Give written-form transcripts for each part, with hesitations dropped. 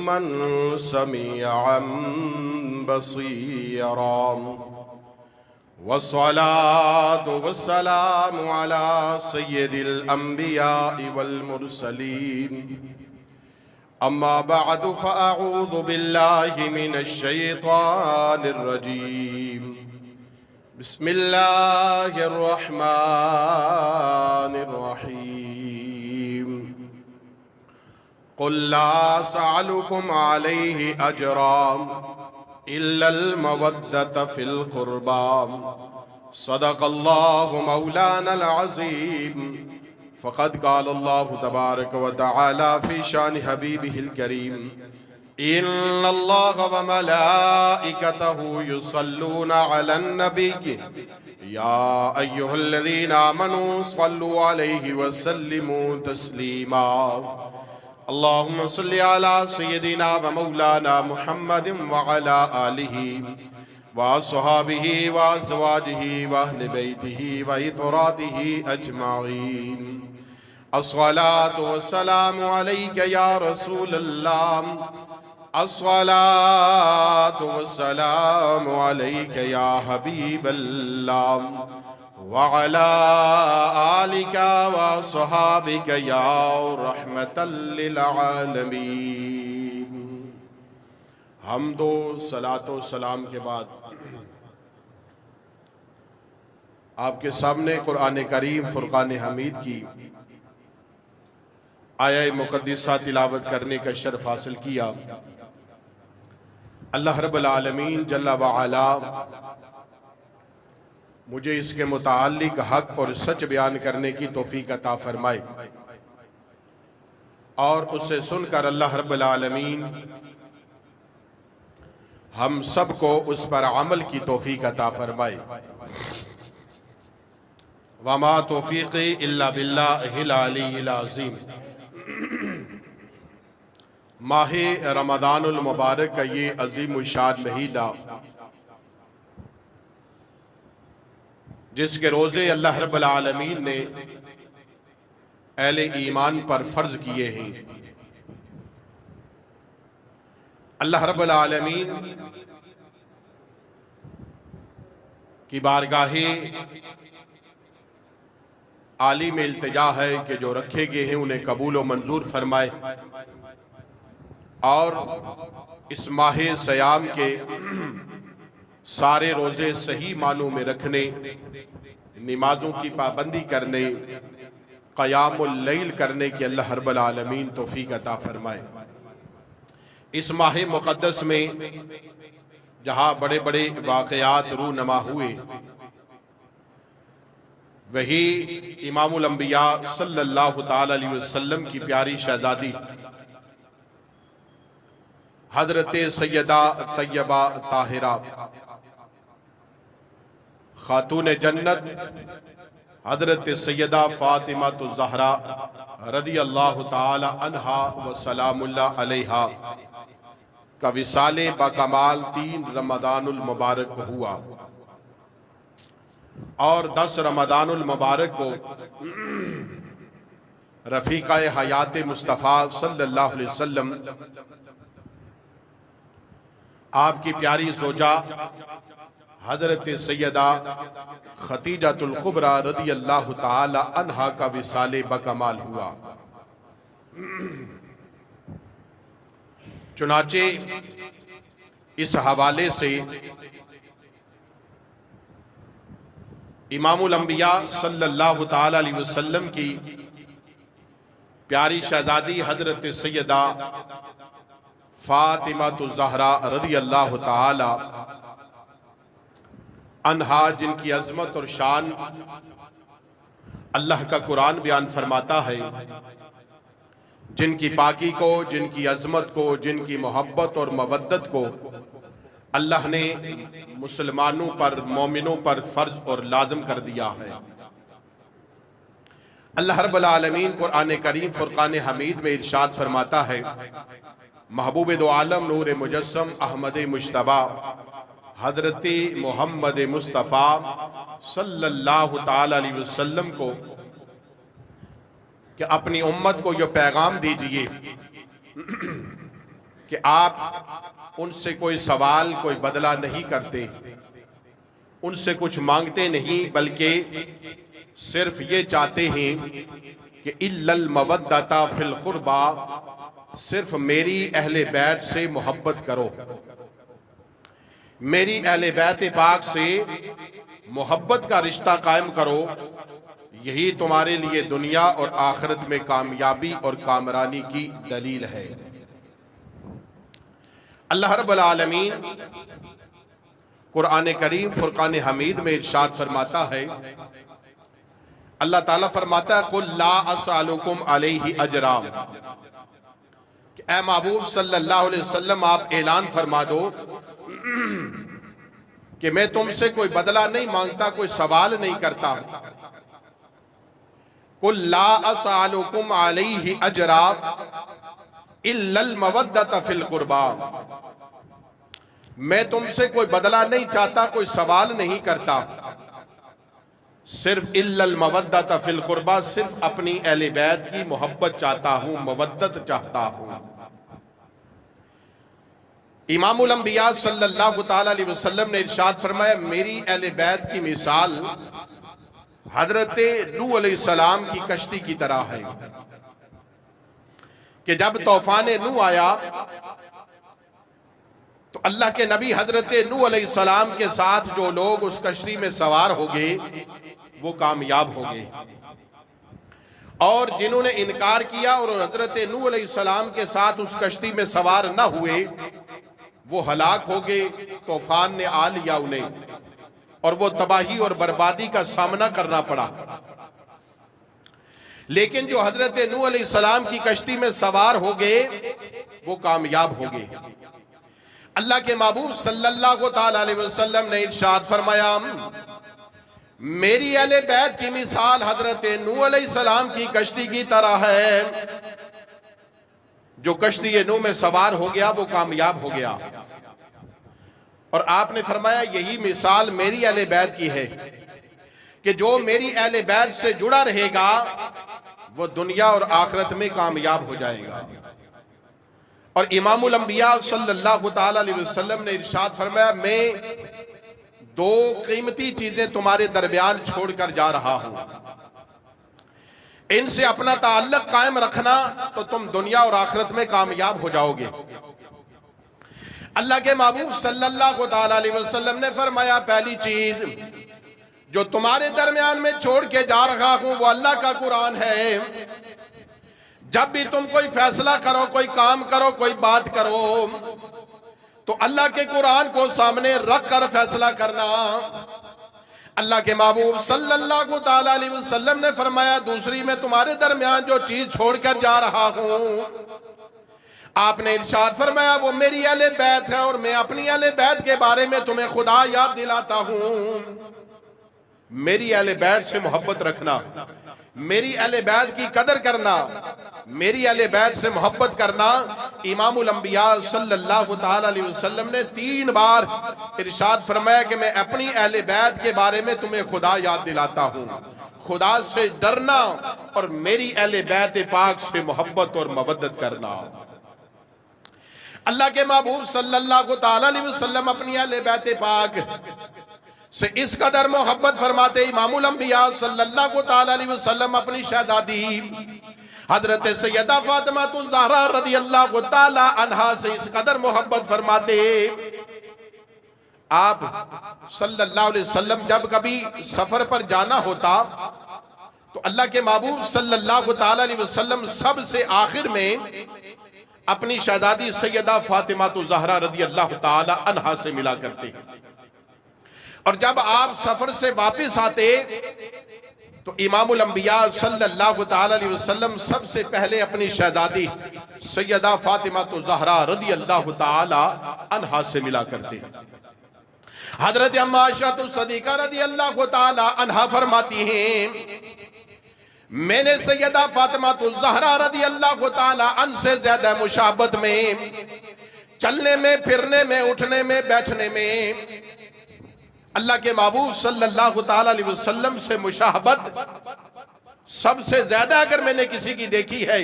अलीमन समीअन बसीरा वस्सलातु वस्सलामु अला सय्यिदिल अंबिया वल मुरसलीन अम्मा बअदु फ़अऊज़ु बिल्लाहि मिनश शैतानिर रजीम बिस्मिल्लाहिर रहमानिर रहीम क़ुल ला असअलुकुम अलैहि अजरा इल्लल मवद्दत फिल क़ुरबा सदक़ल्लाहु मौलानल अज़ीम फ़क़द क़ालल्लाहु तबारक व तआला फ़ी शानि हबीबिहिल करीम इन्नल्लाह व मलाइकतहु युसल्लूना अलन नबी या अय्युहल्लज़ीना आमनू सल्लु अलैहि व सल्लिमू तस्लीमा अल्लाहुम्मा सल्लि अला सय्यिदिना व मौलाना मुहम्मदिन व अला आलिहि व अस्हाबिहि व अज़वाजिहि व अहलि बैतिहि व इतरातिहि अजमाईन अस्सलातु वस्सलामु अलैका या रसूलल्लाह अस्सलातु वस्सलामु अलैका या हबीबल्लाह व अला आलिका व अस्हाबिका या रहमतल लिल आलमीन। हम्दो सलातो सलाम के बाद आपके सामने कुरान करीम फुरकान हमीद की आया मुक़द्दिसा तिलावत करने का शर्फ हासिल किया। अल्लाह रब्बुल आलमीन जल्ला व अला मुझे इसके मुताल्लिक हक और सच बयान करने की तौफीक अता फरमाए और उसे सुनकर अल्लाह रब्बुल आलमीन हम सबको उस पर अमल की तौफीक अता फरमाए। वमा तौफीक़ी इल्ला बिल्लाहिल अलीय्यिल अज़ीम। माहे रमदानुल मुबारक का ये अजीम शान महीना जिसके रोजे अल्लाह रब्बुल आलमीन ने अहले ईमान पर फर्ज किए हैं। अल्लाह रब्बुल आलमीन की बारगाहे आली में इल्तिजा है कि जो रखे गए हैं उन्हें कबूल व मंजूर फरमाए और इस माहे सयाम के सारे रोजे सही मानों में रखने, नमाजों की पाबंदी करने, क़यामुल लैल करने की अल्लाह रब्बुल आलमीन तौफीक अता फरमाए। इस माह मुक़द्दस में जहाँ बड़े बड़े वाक़यात रूनमा हुए, वही इमामुल अंबिया सल्लल्लाहु ताला अलैहि वसल्लम की प्यारी शहज़ादी हज़रत सैयदा तैयबा ताहिरा खातून जन्नत हज़रत सैयदा फातिमा ज़हरा रज़ी अल्लाह ताला अन्हा व सलामुल्लाह अलैहा का विसाले बाकमाल 3 रमदानुल मुबारक को हुआ और 10 रमदानुल मुबारक को रफ़ीक़ा हयात मुस्तफ़ा सल्लल्लाहु अलैहि वसल्लम आपकी प्यारी ज़ौजा हज़रत सैयदा खतीजतुल कुबरा रज़ी अल्लाह ताला अन्हा का विसाले बकमाल हुआ। चुनाचे इस हवाले से इमामुल अंबिया सल्लल्लाहु ताला अलैहि वसल्लम की प्यारी शहज़ादी हज़रत सैयदा फातिमा ज़हरा रज़ी अल्लाह ताला अन्हा, जिनकी अज़मत और शान अल्लाह का कुरान बयान फरमाता है, जिनकी पाकी को, जिनकी अज़मत को, जिनकी मोहब्बत और मवद्दत को अल्लाह ने मुसलमानों पर, मोमिनों पर फर्ज और लाज़िम कर दिया है। अल्लाह रब्बुल आलमीन कुरान करीम फुरकान हमीद में इरशाद फरमाता है, महबूब दो आलम नूर मुजस्सम अहमद मुश्तबा हजरत मोहम्मद मुस्तफ़ा सल्लल्लाहु ताला अलैहि वसल्लम को कि अपनी उम्मत को यह पैगाम दीजिए कि आप उनसे कोई सवाल, कोई बदला नहीं करते, उनसे कुछ मांगते नहीं, बल्कि सिर्फ ये चाहते हैं कि इल्लल मवद्दता फिल कुर्बा, सिर्फ मेरी अहले बैत से मोहब्बत करो, मेरी अहले बैत पाक से मोहब्बत का रिश्ता कायम करो, यही तुम्हारे लिए दुनिया और आखिरत में कामयाबी और कामरानी की दलील है। अल्लाह रब्बुल आलमीन कुरान करीम फुरकान हमीद में इरशाद फरमाता है, अल्लाह ताला फरमाता है, कुल ला असअलुकुम अलैहि अजरा, कि ऐ महबूब सल्लल्लाहु अलैहि वसल्लम आप ऐलान फरमा दो कि मैं तुमसे कोई बदला नहीं मांगता, कोई सवाल नहीं करता। कुल ला असअलुकुम अलैहि अजरा इल्लल मवद्दत फिल कुर्बा, मैं तुमसे कोई बदला नहीं चाहता, कोई सवाल नहीं करता, सिर्फ इल्लल मवद्दत फिल कुर्बा, सिर्फ अपनी अहले बैत की मोहब्बत चाहता हूं, मवद्दत चाहता हूं। इमामुल अंबिया सल्लल्लाहु तआला अलैहि वसल्लम ने इरशाद फरमाया, मेरी अहले बैत की मिसाल हजरत नूह अलैहिस्सलाम की कश्ती की तरह है कि जब तूफान नूह आया तो अल्लाह के नबी हजरत नूह अलैहिस्सलाम के साथ जो लोग उस कश्ती में सवार हो गए वो कामयाब हो गए, और जिन्होंने इनकार किया और हजरत नूह अलैहिस्सलाम के साथ उस कश्ती में सवार न हुए वो हलाक हो गए, तूफान ने आ लिया उन्हें और वो तबाही और बर्बादी का सामना करना पड़ा। लेकिन जो हजरत नूह अलैहिस्सलाम की कश्ती में सवार हो गए वो कामयाब हो गए। अल्लाह के महबूब सल्लल्लाहु तआला अलैहि वसल्लम ने इरशाद फरमाया, मेरी अहले बैत की मिसाल हजरत नूह अलैहिस्सलाम की कश्ती की तरह है, जो कश्ती नूह में सवार हो गया वो कामयाब हो गया। और आपने फरमाया यही मिसाल मेरी अहले बैत की है कि जो मेरी अहले बैत से जुड़ा रहेगा वो दुनिया और आखिरत में कामयाब हो जाएगा। और इमामुल अंबिया सल्लल्लाहु तआला अलैहि वसल्लम ने इरशाद फरमाया, मैं दो कीमती चीजें तुम्हारे दरमियान छोड़कर जा रहा हूं, इनसे अपना ताल्लुक कायम रखना तो तुम दुनिया और आखिरत में कामयाब हो जाओगे। अल्लाह के महबूब सल्लल्लाहु तआला अलैहि वसल्लम ने फरमाया, पहली चीज जो तुम्हारे दरमियान में छोड़ के जा रहा हूं वो अल्लाह का कुरान है। जब भी तुम कोई फैसला करो, कोई काम करो, कोई बात करो तो अल्लाह के कुरान को सामने रख कर फैसला करना। अल्लाह के महबूब सल्लल्लाहु तआला अलैहि वसल्लम ने फरमाया, दूसरी मैं तुम्हारे दरमियान जो चीज छोड़कर जा रहा हूं, आपने इरशाद फरमाया वो मेरी अहले बैत है, और मैं अपनी अहले बैत के बारे में तुम्हें खुदा याद दिलाता हूं। मेरी अहले बैत से मोहब्बत रखना, मेरी अहले बैत की कदर करना, मेरी अहले बैत से मोहब्बत करना। इमामुल अंबिया सल्लल्लाहु तआला अलैहि वसल्लम ने 3 बार इरशाद फरमाया कि मैं अपनी अहले बैत के बारे में तुम्हें खुदा याद दिलाता हूं। खुदा से डरना और मेरी अहले बैत पाक से मोहब्बत और मवद्दत करना। अल्लाह के महबूब सल्लल्लाहु तआला अलैहि वसल्लम अपनी अहले बैत पाक से इस कदर मोहब्बत फरमाते, इमामुल अंबिया सल्लल्लाहु तआला अलैहि वसल्लम अपनी शहजादी हजरत सैयदा फातिमा ज़हरा रज़ियल्लाहु तआला अन्हा से इस कदर मोहब्बत फरमाते। आप सल्लल्लाहु अलैहि वसल्लम जब कभी सफर पर जाना होता तो अल्लाह के महबूब सल्लल्लाहु तआला अलैहि वसल्लम सबसे आखिर में अपनी शहजादी सैयदा फातिमा ज़हरा रज़ियल्लाहु तआला अन्हा से मिला करते। और जब आप सफर से वापस आते तो इमामुल अंबिया सल्लल्लाहु तआला अलैहि वसल्लम सबसे पहले अपनी शहजादी सैयदा फातिमा ज़हरा रज़ियल्लाहु तआला अन्हा से मिला करते। हजरत अम्मा आयशा सिद्दीक़ा रज़ियल्लाहु तआला अन्हा फरमाती हैं, मैंने सैयदा फातिमा ज़हरा रज़ियल्लाहु तआला अन्हा से ज्यादा मुशाबत में, चलने में, फिरने में, उठने में, बैठने में अल्लाह के महबूब सल्लल्लाहु तआला अलैहि वसल्लम से मुशाहबत सबसे ज्यादा अगर मैंने किसी की देखी है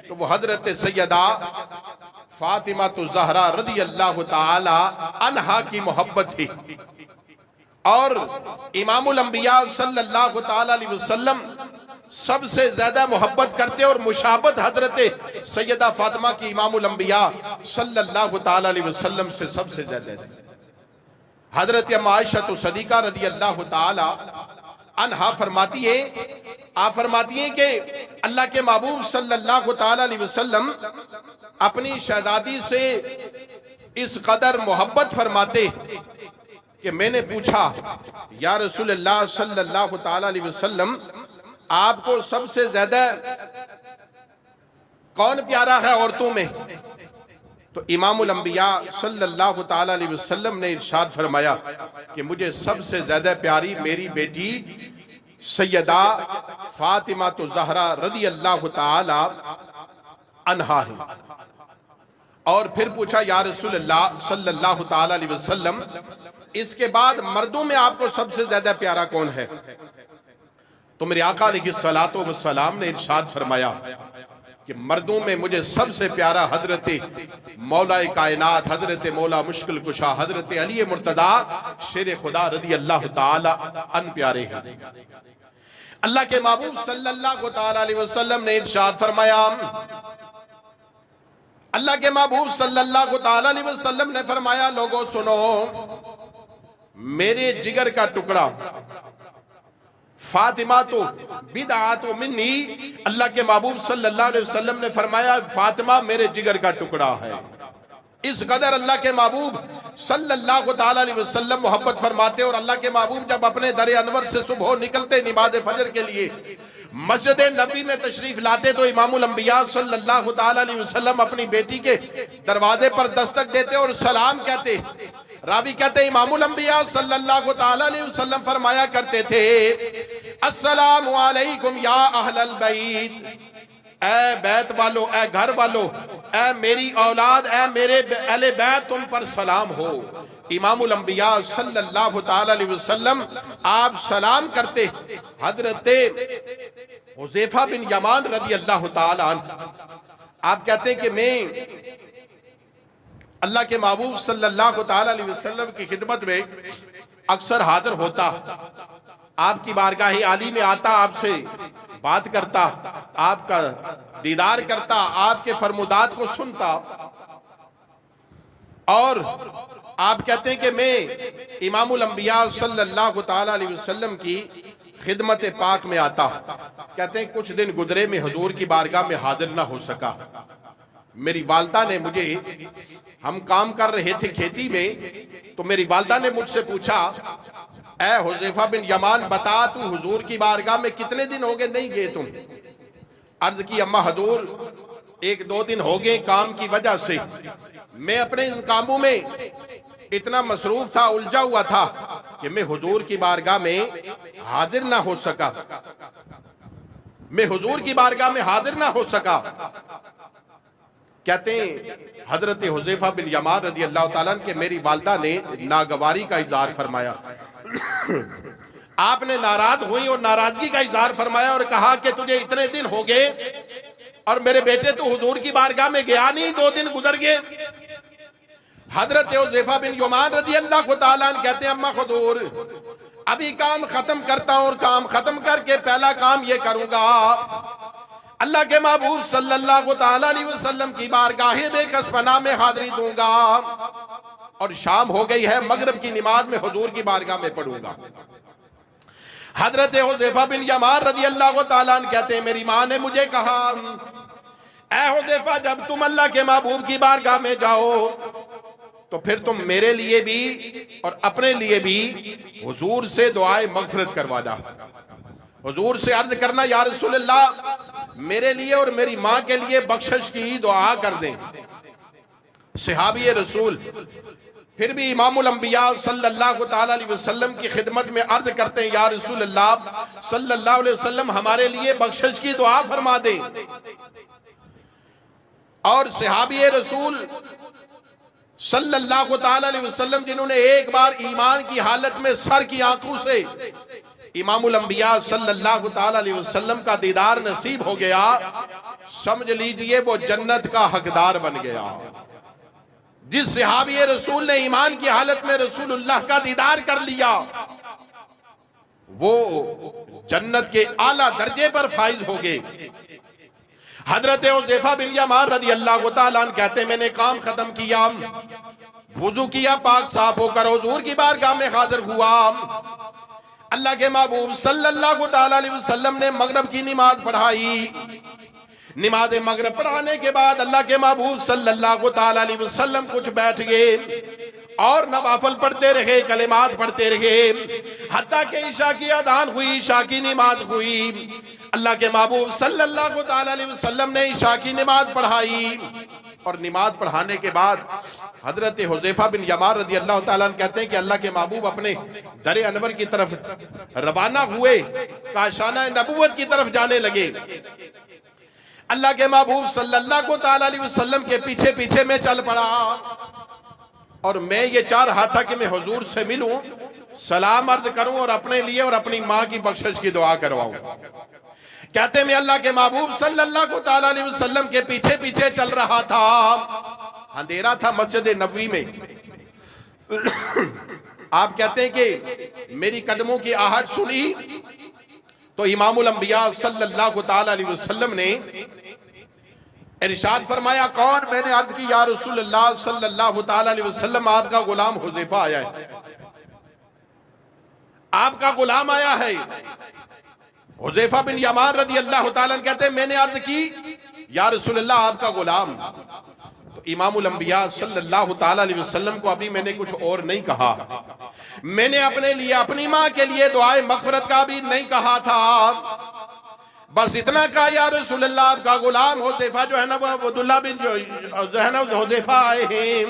तो वो हजरत सैयदा फातिमा तो ज़हरा रदी अल्लाह ताला अन्हा की मोहब्बत थी। और इमामुल अंबिया सल्लल्लाहु ताला अलैहि वसल्लम सबसे ज्यादा मोहब्बत करते और मुशाबत हजरत सैयदा फातिमा की इमामुल अंबिया सल्लल्लाहु ताला अलैहि वसल्लम से सबसे ज्यादा। हजरत अम्मा आयशा तो सदीका रदी अल्लाह ताला अन्हा फरमाती है, आप फरमाती हैं कि अल्लाह के महबूब सल्लल्लाहु ताला अलैहि वसल्लम अपनी शहजादी से इस कदर मोहब्बत फरमाते कि मैंने पूछा, या रसूलल्लाह सल्लल्लाहु ताला अलैहि वसल्लम, आपको सबसे ज्यादा कौन प्यारा है औरतों में? तो इमामुल अंबिया सल्लल्लाहु ताला अलैहि वसल्लम ने इरशाद फरमाया कि मुझे सबसे ज्यादा प्यारी मेरी बेटी सैयदा फातिमा तो ज़हरा रदी अल्लाह ताला अन्हा है। और फिर पूछा, या रसूलल्लाह सल्लल्लाहु ताला अलैहि वसल्लम, इसके बाद मर्दों में आपको सबसे ज्यादा प्यारा कौन है? तो मेरे आका अलैहिस्सलातु वस्सलाम ने इरशाद फरमाया कि मर्दों में मुझे सबसे प्यारा हजरत मौला कायनात, हजरत मौला मुश्किल कुशा, हजरत अली मुर्तदा शेर खुदा रदी अल्लाह ताला अन प्यारे हैं। अल्लाह के महबूब सल्लल्लाहु ताला अलैहि वसल्लम ने इरशाद फरमाया, अल्लाह के महबूब सल्लल्लाहु ताला अलैहि वसल्लम ने फरमाया, लोगों सुनो, मेरे जिगर का टुकड़ा फातिमा तो बिदअतु मिन्नी, अल्लाह के महबूब सल्लल्लाहु अलैहि वसल्लम ने फरमाया फातिमा मेरे जिगर का टुकड़ा है। इस कदर अल्लाह के महबूब सल्लल्लाहु ताला अलैहि वसल्लम मोहब्बत फरमाते। और अल्लाह के महबूब जब अपने दरे अनवर से सुबह निकलते नमाज फजर के लिए मस्जिद नबी में तशरीफ लाते तो इमामुल अंबिया सल्लल्लाहु ताला अलैहि वसल्लम अपनी बेटी के दरवाजे पर दस्तक देते और सलाम कहते। रावी कहते इमामुल अंबिया सल्लल्लाहु ताला अलैहि वसल्लम फरमाया करते थे, अस्सलामु अलैकुम या अहलल बैत, ऐ बैत वालो, ऐ घर वालो, ऐ मेरी औलाद, ऐ मेरे अहले बैत, तुम पर सलाम हो। इमामुल अंबिया सल्लल्लाहु ताला अलैहि वसल्लम आप सलाम करते। हजरत हुज़ैफा बिन यमान रदी अल्लाह ताला आप कहते हैं कि मैं अल्लाह के महबूब सल्लल्लाहु ताला अलैहि वसल्लम की खिदमत में अक्सर हाजिर होता, आपकी बारगाह आली में आता, आपसे बात करता, आपका दीदार करता, आपके फरमुदात को सुनता। और आप कहते हैं कि मैं इमामुल अंबिया सल्लल्लाहु ताला अलैहि वसल्लम की खिदमत पाक में आता। कहते हैं कुछ दिन गुजरे में हुजूर की बारगाह में हाजिर ना हो सका। मेरी वालदा ने मुझे, हम काम कर रहे थे खेती में, तो मेरी वालदा ने मुझसे पूछा, ऐ हुज़ैफा बिन यमान बता, तू हुजूर की बारगाह में कितने दिन हो गए नहीं गए तुम? अर्ज की, अम्मा हुजूर एक दो दिन हो गए काम की वजह से, मैं अपने इन कामों में इतना मसरूफ था, उलझा हुआ था कि मैं हुजूर की बारगाह में हाजिर ना हो सका। मैं हुजूर की बारगाह में हाजिर ना हो सका। कहते हैं हजरत हुज़ैफा बिन यमान रदी अल्लाह ताला के मेरी वालदा ने नागवारी का इजहार फरमाया। आपने नाराज हुई और नाराजगी का इजहार फरमाया और कहा कि तुझे इतने दिन हो गए और मेरे बेटे तो हुजूर की बारगाह में गया नहीं, 2 दिन गुजर गए। हजरत हुज़ैफा बिन यमान रदी अल्लाह ताला कहते हैं, अम्मा हुजूर अभी काम खत्म करता हूं और काम खत्म करके पहला काम ये करूंगा, अल्लाह के महबूब सल्लल्लाहु ताला अलैहि वसल्लम की बारगाह में कसफना में हाजिरी दूंगा और शाम हो गई है, मगरिब की नमाज में हुजूर की बारगाह में पढ़ूंगा। हजरत हुज़ैफा बिन यमान रदी अल्लाह ताला कहते हैं, मेरी माँ ने मुझे कहा, ऐ हुज़ैफा जब तुम अल्लाह के महबूब की बारगाह में जाओ तो फिर तुम मेरे लिए भी और अपने लिए भी हुजूर से दुआए मगफिरत करवाना। हुजूर से अर्ज करना, या रसूलल्लाह मेरे लिए और मेरी माँ के लिए बख्शिश की दुआ कर दें। सहाबी रसूल फिर भी इमामुल अंबिया सल्लल्लाहु ताला अलैहि वसल्लम की खिदमत में अर्ज करते हैं, या रसूलल्लाह सल्लल्लाहु अलैहि वसल्लम हमारे लिए बख्शिश की दुआ फरमा दें। और सहाबी रसूल सल्लल्लाहु ताला अलैहि वसल्लम जिन्होंने एक बार ईमान की हालत में सर की आंखों से इमामुल अंबिया सल्लल्लाहु ताला अलैहि वसल्लम का दीदार नसीब हो गया, समझ लीजिए वो जन्नत का हकदार बन गया। जिस सहाबी रसूल ने ईमान की हालत में रसूलुल्लाह का दीदार कर लिया, वो जन्नत के आला दर्जे पर फाइज हो गए। हजरत हुज़ैफा बिन यमान रज़ी अल्लाह तआला अन्हु कहते, मैंने काम खत्म किया, वुजू किया, पाक साफ होकर हुजूर की बारगाह में हाजिर हुआ। अल्लाह के महबूब सल्लल्लाहु तआला अलैहि वसल्लम ने मगरिब की नमाज पढ़ाई। नमाज मगरिब पढ़ाने के बाद अल्लाह के महबूब सल्लल्लाहु तआला अलैहि वसल्लम कुछ बैठ गए और नवाफिल पढ़ते रहे, कलिमात पढ़ते रहे, हत्ता के ईशा की अज़ान हुई, ईशा की नमाज हुई। अल्लाह के महबूब सल्लल्लाहु तआला अलैहि वसल्लम ने ईशा की नमाज पढ़ाई और नमाज पढ़ाने के बाद हजरत हुज़ैफा बिन यमान रज़ी अल्लाह तआला अन्हु कहते हैं कि अल्लाह के महबूब अपने दरे अनवर की तरफ रवाना हुए, काशाना नबूवत की तरफ जाने लगे। अल्लाह के महबूब सल्लल्लाहु तआला अलैहि वसल्लम के पीछे पीछे में चल पड़ा और मैं ये चाह रहा था कि मैं हुजूर से मिलूं, सलाम अर्ज करूं और अपने लिए और अपनी मां की बख्शिश की दुआ करवाऊं। कहते मैं अल्लाह के महबूब सल्लल्लाहु तआला अलैहि वसल्लम के पीछे पीछे चल रहा था। अंधेरा था मस्जिद नबवी में। आप कहते हैं कि मेरी कदमों की आहट सुनी तो इमामुल अंबिया सल्लल्लाहु तआला अलैहि वसल्लम ने इरशाद फरमाया, कौन? मैंने अर्ज की, या रसूलुल्लाह सल्लल्लाहु तआला अलैहि वसल्लम, आपका गुलाम हुज़ैफा आया है, आपका गुलाम आया है। हुज़ैफा बिन यमान रज़ी अल्लाह तआला अन्हु कहते हैं, मैंने अर्ज की, या रसूलुल्लाह आपका गुलाम। तो इमामुल अंबिया सल्लल्लाहु तआला अलैहि वसल्लम को अभी मैंने कुछ और नहीं कहा, मैंने अपने लिए, अपनी मां के लिए दुआए मग़फ़िरत का भी नहीं कहा था, बस इतना कहा, या रसूलल्लाह आपका गुलाम हुज़ैफा जो है ना, वो अब्दुल्लाह बिन जो है ना हुज़ैफा आए हैं,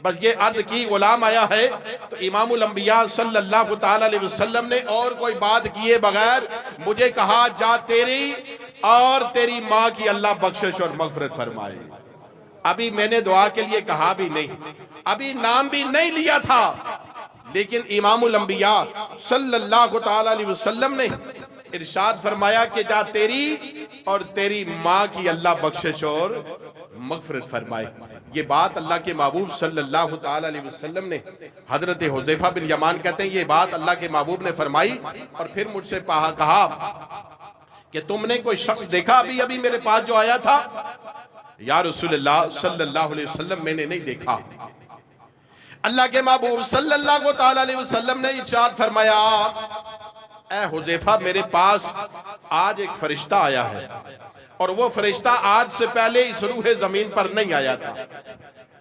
बस ये अर्ज की गुलाम आया है। तो इमामुल अंबिया सल्लल्लाहु तआला अलैहि वसल्लम ने और कोई बात किए बगैर मुझे कहा, जा तेरी और तेरी मां की अल्लाह बख्शिश और मग़फ़िरत फरमाए। अभी मैंने दुआ के लिए कहा भी नहीं, अभी नाम भी नहीं लिया था, लेकिन इमामुल अंबिया सल्लल्लाहु तआला अलैहि वसल्लम ने इरशाद फरमाया कि जा तेरी और तेरी मां की अल्लाह बख्शिश और मग़फ़िरत फरमाए। ये बात अल्लाह के महबूब सल्लल्लाहु तआला अलैहि वसल्लम ने हजरत हुज़ैफा बिन यमान कहते हैं, ये बात अल्लाह के महबूब ने फरमाई और फिर मुझसे कहा कि तुमने कोई शख्स देखा अभी अभी मेरे पास जो आया था? या रसूलल्लाह सल्लल्लाहु अलैहि वसल्लम, मैंने नहीं देखा। अल्लाह के महबूब सल्लल्लाहु तआला अलैहि वसल्लम ने इरशाद फरमाया, ऐ हुज़ैफा, मेरे पास आज एक फरिश्ता आया है और वो फरिश्ता आज से पहले इस रूह जमीन पर नहीं आया था,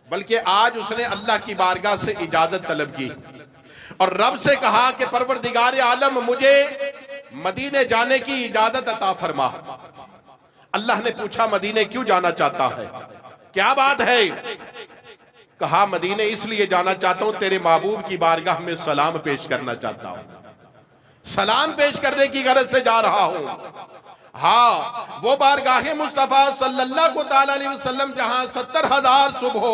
बल्कि आज उसने अल्लाह की बारगाह से इजाजत तलब की और रब से कहा कि परवरदिगार आलम, मुझे मदीने जाने की इजाजत अता फरमा। अल्लाह ने पूछा, मदीने क्यों जाना चाहता है, क्या बात है? कहा, मदीने इसलिए जाना चाहता हूं, तेरे महबूब की बारगाह में सलाम पेश करना चाहता हूं, सलाम पेश करने की गरज से जा रहा हूं। हाँ, वो बारगाह मुस्तफा सल्लल्लाहु तआला अलैहि वसल्लम जहां 70,000 सुबह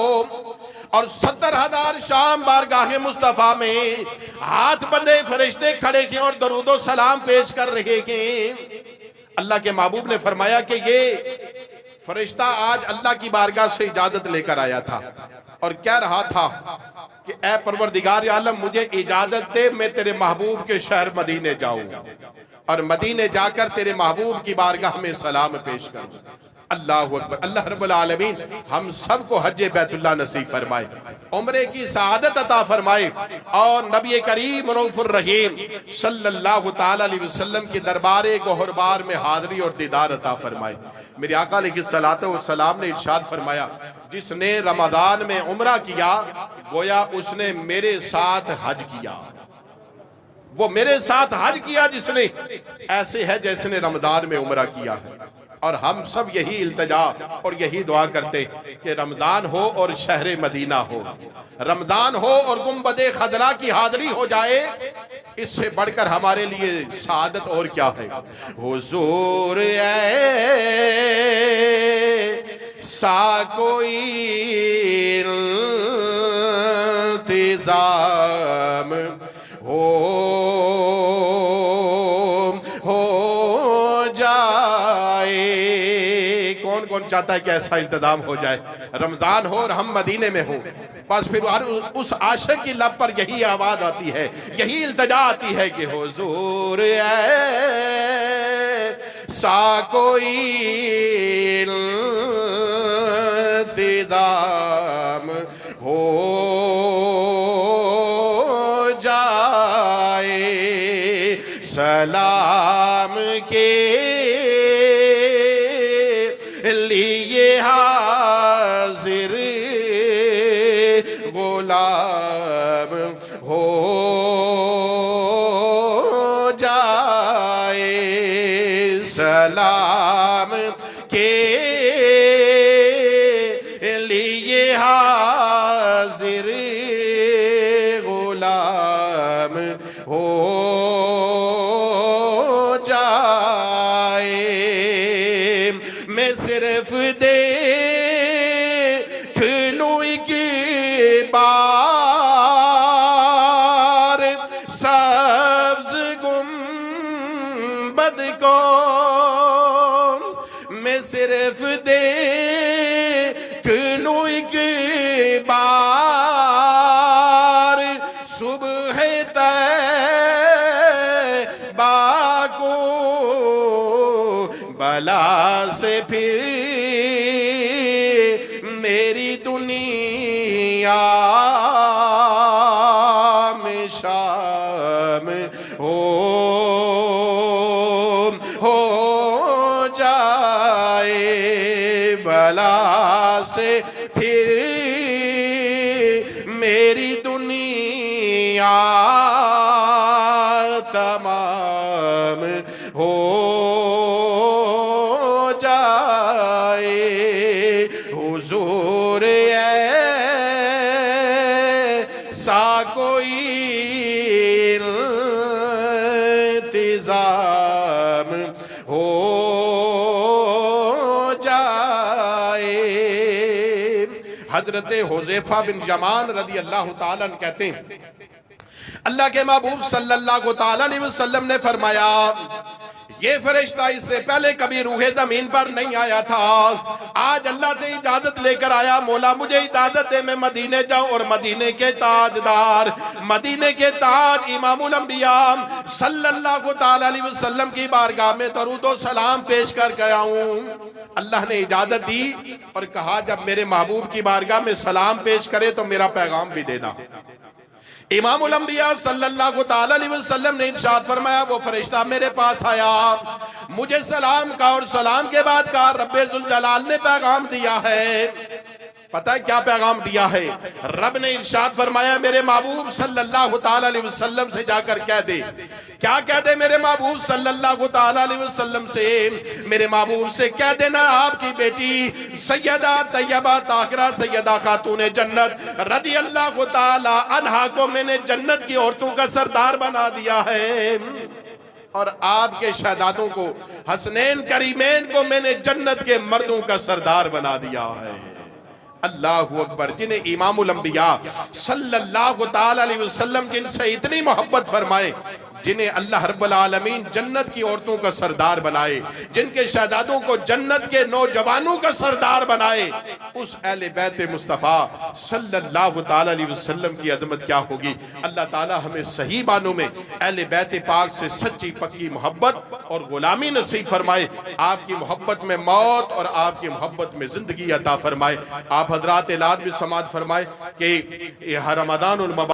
और 70,000 शाम बारगाह मुस्तफा में हाथ बंधे फरिश्ते खड़े थे और दरूदो सलाम पेश कर रहे थे। अल्लाह के महबूब ने फरमाया कि ये फरिश्ता आज अल्लाह की बारगाह से इजाजत लेकर आया था और कह रहा था कि ऐ परवरदिगार आलम, मुझे इजाजत दे, मैं तेरे महबूब के शहर मदीने जाऊं और मदीने जाकर तेरे महबूब की बारगाह में सलाम पेश करूं। अल्लाह अकबर। अल्लाह रब्बुल आलमीन हम सबको हज्जे बैतुल्लाह नसीब फरमाए, उम्रे की सआदत अता फरमाए और नबी करीम रऊफुर रहीम सल्लल्लाहु तआला अलैहि वसल्लम के दरबारे गोहरबार में हाज़री और दीदार अता फरमाए। मेरे आका अलैहिस्सलातु वस्सलाम ने इरशाद फरमाया, जिसने रमजान में उम्रा किया गोया उसने मेरे साथ हज किया। वो मेरे साथ हज किया जिसने, ऐसे है जैसे रमजान में उम्रा किया है। और हम सब यही इल्तिजा और यही दुआ करते कि रमजान हो और शहर मदीना हो, रमजान हो और गुंबदे खजरा की हाजिरी हो जाए, इससे बढ़कर हमारे लिए सादत और क्या है। हुजूर सा कोई इंतजाम हो जाए, चाहता है कि ऐसा इंतजाम हो जाए, रमजान हो और हम मदीने में हो। बस फिर उस आशिक की लब पर यही आवाज आती है, यही इल्तिजा आती है कि हुजूर ऐसा कोई इंतजाम हो जाए, सलाम के लिए हाजिर गुलाम हो जाए, सलाम के लिए हाजिर गुलाम हो जाए। मैं सिर्फ देख लूं एक बार सब्ज गुंबद को, मैं सिर्फ देख लूं एक बार सुबह तैबा को, बला से फिर मेरी दुनिया में शाम हो जाए, बला से फिर मेरी दुनिया तमाम हो जाए। हुजूर ऐसा कोई इंतजाम हो जाए। हजरत हुज़ैफा बिन यमान रदी अल्लाह ताला अन्हु कहते हैं, अल्लाह के महबूब सल्लल्लाहु ताला अलैहि वसल्लम ने फरमाया, ये फरिश्ता इससे पहले कभी रूहे जमीन पर नहीं आया था, आज अल्लाह से इजाजत लेकर आया, मौला मुझे इजाजत दे मैं मदीने जाऊं और मदीने के ताजदार, मदीने के ताज इमामुल अंबिया सल्लल्लाहु ताला अलैहि वसल्लम की बारगाह में दरूद व सलाम पेश कर आऊं। अल्लाह ने इजाजत दी और कहा जब मेरे महबूब की बारगाह में सलाम पेश करे तो मेरा पैगाम भी देना। इमामुल अंबिया सल्लल्लाहु ताला अलैहि वसल्लम ने इरशाद फरमाया, वो फरिश्ता मेरे पास आया, मुझे सलाम का और सलाम के बाद का रब्बे जुल जलाल ने पैगाम दिया है। पता है क्या पैगाम दिया है? रब ने इरशाद फरमाया मेरे महबूब सल्लल्लाहु ताला अलैहि वसल्लम से जाकर कह दे। क्या कह दे मेरे महबूब सल्लल्लाहु ताला अलैहि वसल्लम से? मेरे महबूब से कह देना आपकी बेटी सैयदा तैयबा ताहिरा सैयदा खातून जन्नत रदी अल्लाह ताला अन्हा को मैंने जन्नत की औरतों का सरदार बना दिया है और आपके शहजादों को हसनैन करीमैन को मैंने जन्नत के मर्दों का सरदार बना दिया है। अल्लाहु अकबर। जिन्हें इमामुल अंबिया सल्लल्लाहु ताला अलैहि वसल्लम जिनसे इतनी मोहब्बत फरमाए, जिन्हें अल्लाह रब्बुल आलमीन जन्नत की औरतों का सरदार बनाए, जिनके शहजादों को जन्नत के नौजवानों का सरदार बनाए, उस अहले बैत मुस्तफ़ा सल्लल्लाहु ताला अलैहि वसल्लम की अजमत क्या होगी। अल्लाह ताला हमें सही मानों में अहले बैत पाक से सच्ची पक्की मोहब्बत और गुलामी नसीब फरमाए। आपकी मोहब्बत में मौत और आपकी मोहब्बत में जिंदगी अता फरमाए। आप हजरात लाद भी समाज फरमाए कि रमज़ानुल मुबारक